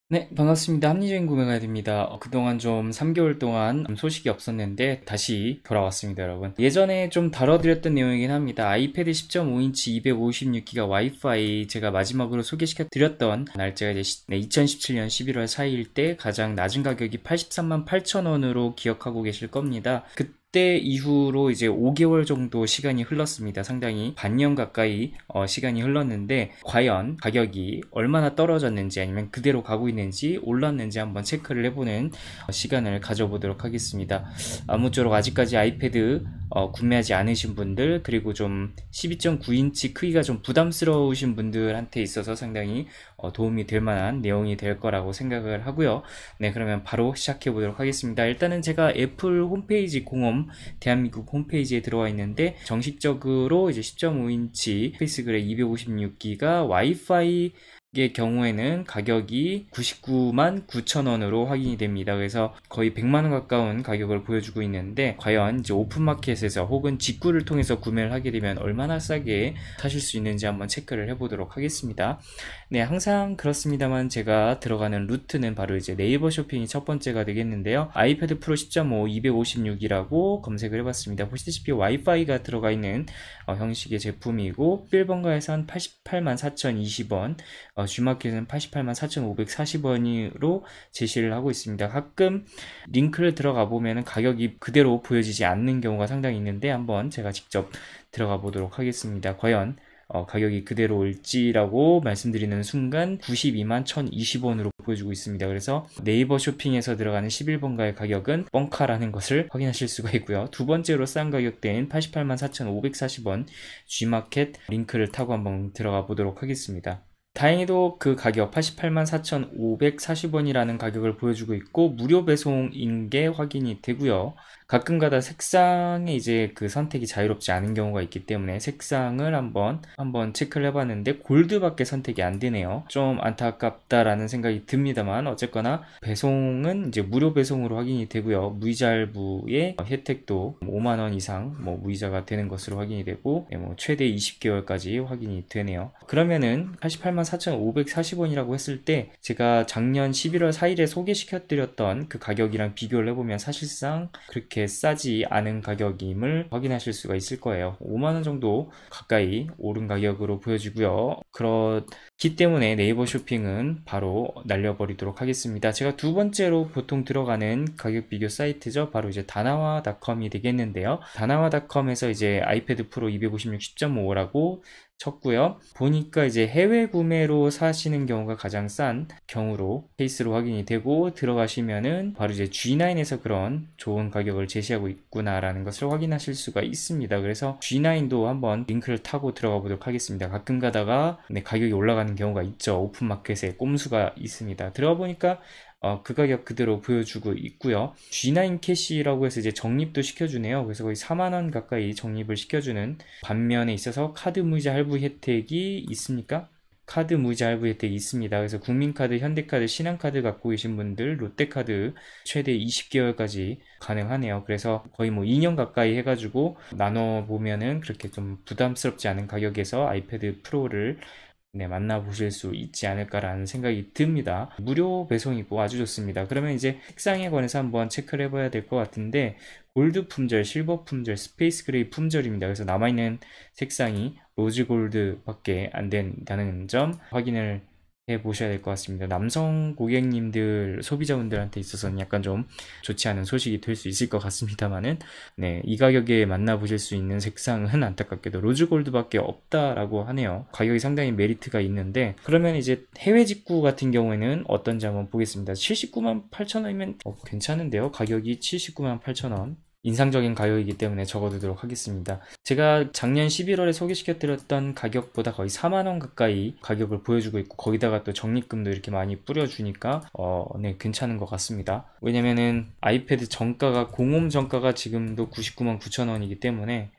네, 반갑습니다. 합리적인 구매 가이드입니다. 그동안 좀 3개월 동안 소식이 없었는데 다시 돌아왔습니다, 여러분. 예전에 좀 다뤄드렸던 내용이긴 합니다. 아이패드 10.5인치 256기가 와이파이 제가 마지막으로 소개시켜드렸던 날짜가 이제 2017년 11월 4일 때 가장 낮은 가격이 83만 8천 원으로 기억하고 계실 겁니다. 그때 이후로 이제 5개월 정도 시간이 흘렀습니다. 상당히 반년 가까이 시간이 흘렀는데 과연 가격이 얼마나 떨어졌는지 아니면 그대로 가고 있는지 올랐는지 한번 체크를 해보는 시간을 가져보도록 하겠습니다. 아무쪼록 아직까지 아이패드 구매하지 않으신 분들, 그리고 좀 12.9인치 크기가 좀 부담스러우신 분들한테 있어서 상당히 도움이 될 만한 내용이 될 거라고 생각을 하고요. 네, 그러면 바로 시작해 보도록 하겠습니다. 일단은 제가 애플 홈페이지 공홈 대한민국 홈페이지에 들어와 있는데, 정식적으로 이제 10.5인치 스페이스 그레이 256기가 와이파이 의 경우에는 가격이 99만 9천 원으로 확인이 됩니다. 그래서 거의 100만 원 가까운 가격을 보여주고 있는데, 과연 이제 오픈마켓에서 혹은 직구를 통해서 구매를 하게 되면 얼마나 싸게 사실 수 있는지 한번 체크를 해보도록 하겠습니다. 네, 항상 그렇습니다만 제가 들어가는 루트는 바로 이제 네이버 쇼핑이 첫 번째가 되겠는데요. 아이패드 프로 10.5 256이라고 검색을 해봤습니다. 보시다시피 와이파이가 들어가 있는 형식의 제품이고, 빌번가에서 한 88만 4,020원, G마켓은 88만 4,540원으로 제시를 하고 있습니다. 가끔 링크를 들어가 보면 가격이 그대로 보여지지 않는 경우가 상당히 있는데, 한번 제가 직접 들어가 보도록 하겠습니다. 과연 가격이 그대로 올지라고 말씀드리는 순간 92만 1,020원으로 보여주고 있습니다. 그래서 네이버 쇼핑에서 들어가는 11번가의 가격은 뻥카라는 것을 확인하실 수가 있고요. 두 번째로 싼 가격대인 88만 4,540원 G마켓 링크를 타고 한번 들어가 보도록 하겠습니다. 다행히도 그 가격 88만 4,540원이라는 가격을 보여주고 있고, 무료 배송인 게 확인이 되고요. 가끔가다 색상에 이제 그 선택이 자유롭지 않은 경우가 있기 때문에 색상을 한번 체크를 해봤는데 골드밖에 선택이 안 되네요. 좀 안타깝다라는 생각이 듭니다만, 어쨌거나 배송은 이제 무료 배송으로 확인이 되고요. 무이자 할부의 혜택도 5만 원 이상 무이자가 되는 것으로 확인이 되고, 최대 20개월까지 확인이 되네요. 그러면은 88만 4,540원이라고 했을 때 제가 작년 11월 4일에 소개시켜드렸던 그 가격이랑 비교를 해보면 사실상 그렇게 싸지 않은 가격임을 확인하실 수가 있을 거예요. 5만원 정도 가까이 오른 가격으로 보여지고요. 그렇기 때문에 네이버 쇼핑은 바로 날려버리도록 하겠습니다. 제가 두 번째로 보통 들어가는 가격 비교 사이트죠. 바로 이제 다나와닷컴이 되겠는데요. 다나와닷컴에서 이제 아이패드 프로 256 10.5라고 쳤고요. 보니까 이제 해외 구매로 사시는 경우가 가장 싼 경우로 케이스로 확인이 되고, 들어가시면은 바로 이제 G9에서 그런 좋은 가격을 제시하고 있구나라는 것을 확인하실 수가 있습니다. 그래서 G9도 한번 링크를 타고 들어가 보도록 하겠습니다. 가끔 가다가 가격이 올라가는 경우가 있죠. 오픈마켓에 꼼수가 있습니다. 들어가 보니까 그 가격 그대로 보여주고 있고요. G9 캐시라고 해서 이제 적립도 시켜주네요. 그래서 거의 4만원 가까이 적립을 시켜주는 반면에 있어서 카드 무이자 할부 혜택이 있습니까? 카드 무이자 할부 혜택이 있습니다. 그래서 국민카드, 현대카드, 신한카드 갖고 계신 분들 롯데카드 최대 20개월까지 가능하네요. 그래서 거의 2년 가까이 해가지고 나눠보면은 그렇게 좀 부담스럽지 않은 가격에서 아이패드 프로를 만나보실 수 있지 않을까라는 생각이 듭니다. 무료 배송이고 아주 좋습니다. 그러면 이제 색상에 관해서 한번 체크를 해봐야 될 것 같은데, 골드 품절, 실버 품절, 스페이스 그레이 품절입니다. 그래서 남아있는 색상이 로즈 골드 밖에 안 된다는 점 확인을 해 보셔야 될 것 같습니다. 남성 고객님들, 소비자분들한테 있어서는 약간 좀 좋지 않은 소식이 될 수 있을 것 같습니다만은, 이 가격에 만나보실 수 있는 색상은 안타깝게도 로즈 골드밖에 없다라고 하네요. 가격이 상당히 메리트가 있는데, 그러면 이제 해외 직구 같은 경우에는 어떤지 한번 보겠습니다. 79만 8천 원이면 괜찮은데요. 가격이 79만 8천 원. 인상적인 가격이기 때문에 적어두도록 하겠습니다. 제가 작년 11월에 소개시켜드렸던 가격보다 거의 4만원 가까이 가격을 보여주고 있고, 거기다가 또 적립금도 이렇게 많이 뿌려주니까 괜찮은 것 같습니다. 왜냐면은 아이패드 정가가, 공홈 정가가 지금도 99만 9천 원이기 때문에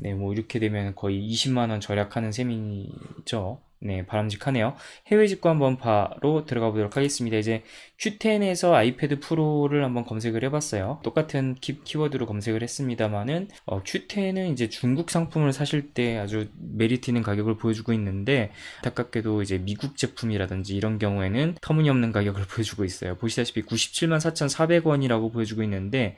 이렇게 되면 거의 20만원 절약하는 셈이죠. 네, 바람직하네요. 해외 직구 한번 바로 들어가 보도록 하겠습니다. 이제 Q10에서 아이패드 프로를 한번 검색을 해봤어요. 똑같은 키워드로 검색을 했습니다만은 Q10은 이제 중국 상품을 사실 때 아주 메리트 있는 가격을 보여주고 있는데, 안타깝게도 이제 미국 제품이라든지 이런 경우에는 터무니없는 가격을 보여주고 있어요. 보시다시피 974,400원이라고 보여주고 있는데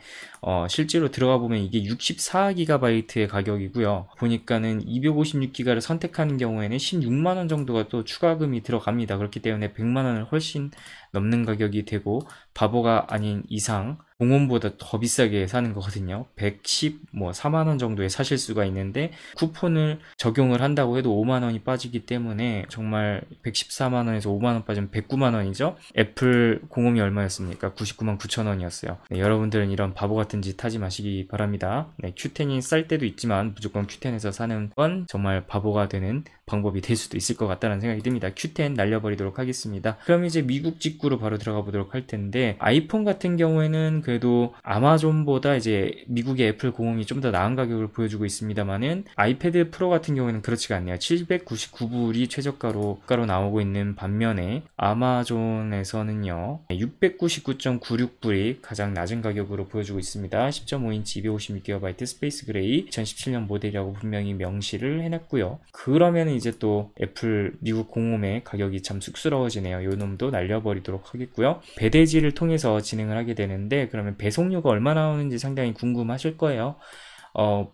실제로 들어가 보면 이게 64GB의 가격이고요. 보니까는 256GB를 선택하는 경우에는 16만원 정도가 또 추가금이 들어갑니다. 그렇기 때문에 100만원을 훨씬 넘는 가격이 되고, 바보가 아닌 이상 공홈보다 더 비싸게 사는 거거든요. 114만원 정도에 사실 수가 있는데 쿠폰을 적용을 한다고 해도 5만원이 빠지기 때문에 정말 114만원에서 5만원 빠지면 109만원이죠. 애플 공홈이 얼마였습니까? 99만 9천원이었어요. 네, 여러분들은 이런 바보 같은 짓 하지 마시기 바랍니다. 네, Q10이 쌀 때도 있지만 무조건 Q10에서 사는 건 정말 바보가 되는 방법이 될 수도 있을 것 같다는 생각이 듭니다. Q10 날려버리도록 하겠습니다. 그럼 이제 미국 직구로 바로 들어가 보도록 할 텐데, 아이폰 같은 경우에는 그래도 아마존보다 이제 미국의 애플 공홈이 좀 더 나은 가격을 보여주고 있습니다만은, 아이패드 프로 같은 경우에는 그렇지가 않네요. 799불이 최저가로 나오고 있는 반면에 아마존에서는요 699.96불이 가장 낮은 가격으로 보여주고 있습니다. 10.5인치 256GB 스페이스 그레이 2017년 모델이라고 분명히 명시를 해놨고요. 그러면 이제 또 애플 미국 공홈의 가격이 참 쑥스러워지네요. 요 놈도 날려버리도록 하겠고요. 배대지를 통해서 진행을 하게 되는데, 그러면 배송료가 얼마 나오는지 상당히 궁금하실 거예요.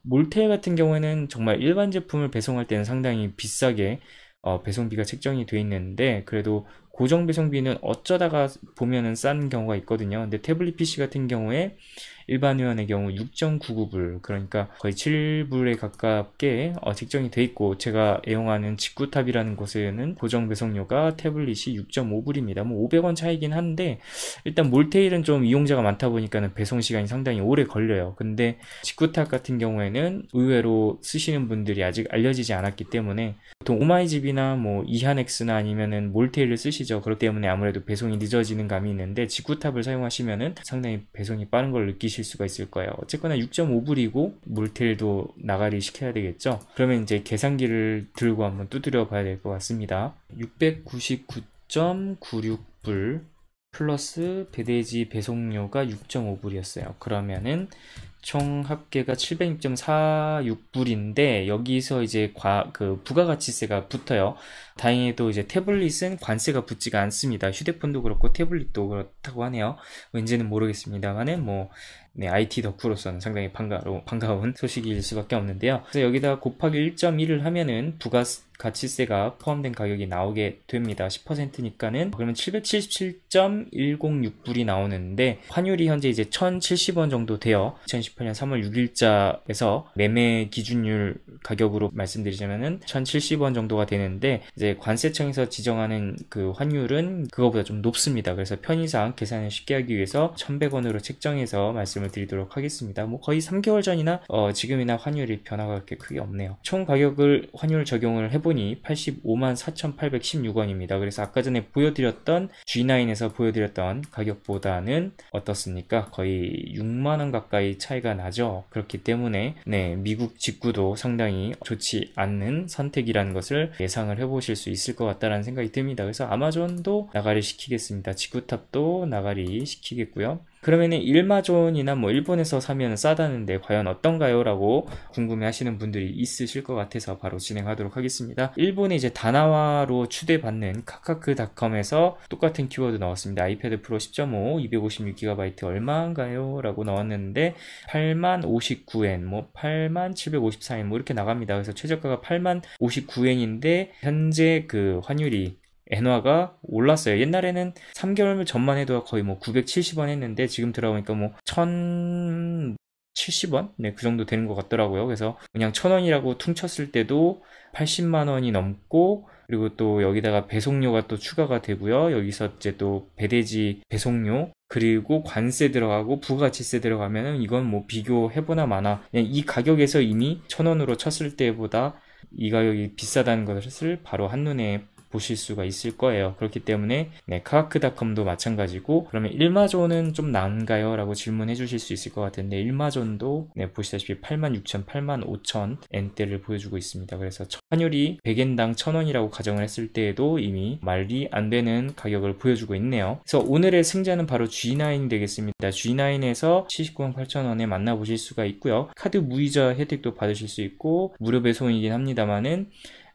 몰텔 같은 경우에는 정말 일반 제품을 배송할 때는 상당히 비싸게 배송비가 책정이 되어 있는데, 그래도 고정 배송비는 어쩌다가 보면은 싼 경우가 있거든요. 근데 태블릿 PC 같은 경우에 일반 회원의 경우 6.99불, 그러니까 거의 7불에 가깝게 책정이 돼 있고, 제가 애용하는 직구탑이라는 곳에는 고정 배송료가 태블릿이 6.5불입니다. 뭐 500원 차이긴 한데, 일단 몰테일은 좀 이용자가 많다 보니까는 배송 시간이 상당히 오래 걸려요. 근데 직구탑 같은 경우에는 의외로 쓰시는 분들이 아직 알려지지 않았기 때문에 보통 오마이집이나 뭐 이하넥스나 아니면은 몰테일을 쓰시죠. 그렇기 때문에 아무래도 배송이 늦어지는 감이 있는데, 직구탑을 사용하시면은 상당히 배송이 빠른 걸 느끼실 수가 있을 거예요. 어쨌거나 6.5불이고 몰텔도 나가리 시켜야 되겠죠. 그러면 이제 계산기를 들고 한번 두드려 봐야 될 것 같습니다. 699.96불 플러스 배대지 배송료가 6.5불이었어요. 그러면은 총 합계가 706.46불인데 여기서 이제 부가가치세가 붙어요. 다행히도 이제 태블릿은 관세가 붙지가 않습니다. 휴대폰도 그렇고 태블릿도 그렇다고 하네요. 왠지는 모르겠습니다만은 네, IT 덕후로서는 상당히 반가운 소식일 수밖에 없는데요. 그래서 여기다 곱하기 1.1을 하면은 부가가치세가 포함된 가격이 나오게 됩니다. 10%니까는 그러면 777.106불이 나오는데, 환율이 현재 이제 1,070원 정도 돼요. 2018년 3월 6일자에서 매매 기준율 가격으로 말씀드리자면은 1,070원 정도가 되는데, 이제 관세청에서 지정하는 그 환율은 그거보다 좀 높습니다. 그래서 편의상 계산을 쉽게 하기 위해서 1,100원으로 책정해서 말씀을 드리도록 하겠습니다. 뭐 거의 3개월 전이나 지금이나 환율이 변화가 그렇게 크게 없네요. 총 가격을 환율 적용을 해보니 854,816원입니다. 그래서 아까 전에 보여드렸던 G9에서 보여드렸던 가격보다는 어떻습니까? 거의 6만원 가까이 차이가 나죠. 그렇기 때문에 네, 미국 직구도 상당히 좋지 않는 선택이라는 것을 예상을 해보실 수 있을 것 같다는 생각이 듭니다. 그래서 아마존도 나가리 시키겠습니다. 직구탑도 나가리 시키겠고요. 그러면은 일마존이나 뭐 일본에서 사면 싸다는데 과연 어떤가요? 라고 궁금해 하시는 분들이 있으실 것 같아서 바로 진행하도록 하겠습니다. 일본에 이제 다나와로 추대받는 카카크닷컴에서 똑같은 키워드 나왔습니다. 아이패드 프로 10.5 256GB 얼마인가요? 라고 나왔는데 80,059엔, 80,754엔 이렇게 나갑니다. 그래서 최저가가 80,059엔인데 현재 그 환율이 엔화가 올랐어요. 옛날에는 3개월 전만 해도 거의 970원 했는데 지금 들어보니까 1,070원? 네, 그 정도 되는 것 같더라고요. 그래서 그냥 1,000원이라고 퉁쳤을 때도 80만원이 넘고, 그리고 또 여기다가 배송료가 또 추가가 되고요. 여기서 이제 또 배대지 배송료, 그리고 관세 들어가고 부가가치세 들어가면은 이건 비교해보나 마나 그냥 이 가격에서 이미 1,000원으로 쳤을 때보다 이 가격이 비싸다는 것을 바로 한눈에 보실 수가 있을 거예요. 그렇기 때문에 네, 카가크닷컴도 마찬가지고, 그러면 일마존은 좀 나은가요? 라고 질문해 주실 수 있을 것 같은데, 일마존도 네, 보시다시피 86,000, 85,000 엔대를 보여주고 있습니다. 그래서 환율이 100엔당 1,000원이라고 가정을 했을 때에도 이미 말이 안 되는 가격을 보여주고 있네요. 그래서 오늘의 승자는 바로 G9이 되겠습니다. G9에서 798,000원에 만나보실 수가 있고요. 카드 무이자 혜택도 받으실 수 있고, 무료 배송이긴 합니다만은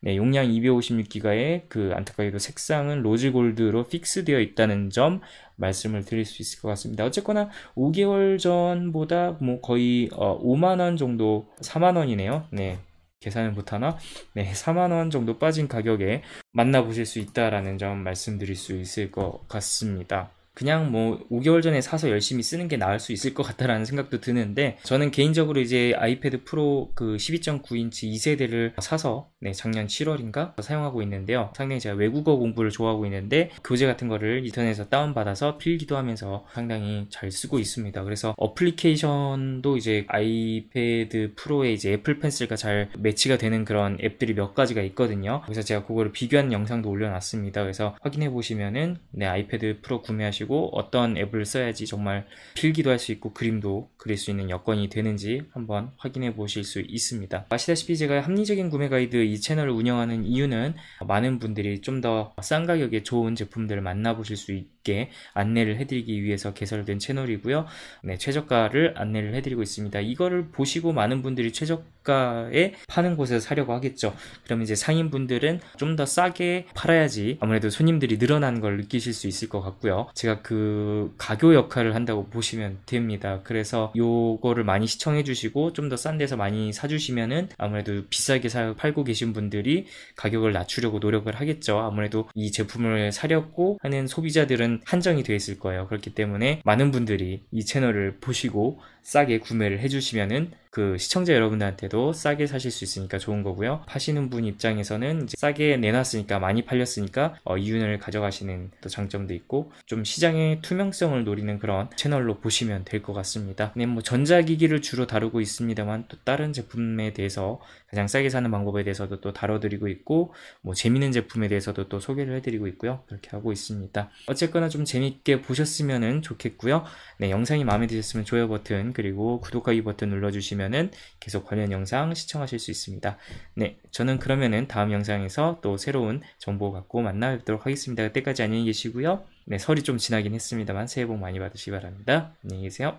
네, 용량 256기가의 그 안타깝게도 색상은 로즈골드로 픽스되어 있다는 점 말씀을 드릴 수 있을 것 같습니다. 어쨌거나 5개월 전보다 뭐 거의 5만원 정도, 4만원이네요. 네. 계산을 못하나? 네, 4만원 정도 빠진 가격에 만나보실 수 있다라는 점 말씀드릴 수 있을 것 같습니다. 그냥 뭐 5개월 전에 사서 열심히 쓰는 게 나을 수 있을 것 같다라는 생각도 드는데, 저는 개인적으로 이제 아이패드 프로 그 12.9인치 2세대를 사서 네, 작년 7월인가 사용하고 있는데요. 상당히 제가 외국어 공부를 좋아하고 있는데 교재 같은 거를 인터넷에서 다운받아서 필기도 하면서 상당히 잘 쓰고 있습니다. 그래서 어플리케이션도 이제 아이패드 프로에 이제 애플 펜슬과 잘 매치가 되는 그런 앱들이 몇 가지가 있거든요. 그래서 제가 그거를 비교하는 영상도 올려놨습니다. 그래서 확인해 보시면은 네, 아이패드 프로 구매하시고 어떤 앱을 써야지 정말 필기도 할 수 있고 그림도 그릴 수 있는 여건이 되는지 한번 확인해 보실 수 있습니다. 아시다시피 제가 합리적인 구매 가이드 이 채널을 운영하는 이유는 많은 분들이 좀 더 싼 가격에 좋은 제품들을 만나보실 수 있게 안내를 해드리기 위해서 개설된 채널이고요. 네, 최저가를 안내를 해드리고 있습니다. 이거를 보시고 많은 분들이 최저가에 파는 곳에서 사려고 하겠죠. 그러면 이제 상인분들은 좀 더 싸게 팔아야지 아무래도 손님들이 늘어나는 걸 느끼실 수 있을 것 같고요. 제가 그 가교 역할을 한다고 보시면 됩니다. 그래서 요거를 많이 시청해 주시고 좀 더 싼 데서 많이 사주시면은 아무래도 비싸게 팔고 계신 분들이 가격을 낮추려고 노력을 하겠죠. 아무래도 이 제품을 사려고 하는 소비자들은 한정이 되어 있을 거예요. 그렇기 때문에 많은 분들이 이 채널을 보시고 싸게 구매를 해주시면은 그 시청자 여러분들한테도 싸게 사실 수 있으니까 좋은 거고요. 파시는 분 입장에서는 이제 싸게 내놨으니까 많이 팔렸으니까 이윤을 가져가시는 또 장점도 있고, 좀 시장의 투명성을 노리는 그런 채널로 보시면 될 것 같습니다. 네, 뭐 전자기기를 주로 다루고 있습니다만 또 다른 제품에 대해서 가장 싸게 사는 방법에 대해서도 또 다뤄드리고 있고, 뭐 재밌는 제품에 대해서도 또 소개를 해드리고 있고요. 그렇게 하고 있습니다. 어쨌거나 좀 재밌게 보셨으면 좋겠고요. 네, 영상이 마음에 드셨으면 좋아요 버튼 그리고 구독하기 버튼 눌러주시면은 계속 관련 영상 시청하실 수 있습니다. 네, 저는 그러면은 다음 영상에서 또 새로운 정보 갖고 만나 뵙도록 하겠습니다. 그때까지 안녕히 계시고요. 네, 설이 좀 지나긴 했습니다만 새해 복 많이 받으시기 바랍니다. 안녕히 계세요.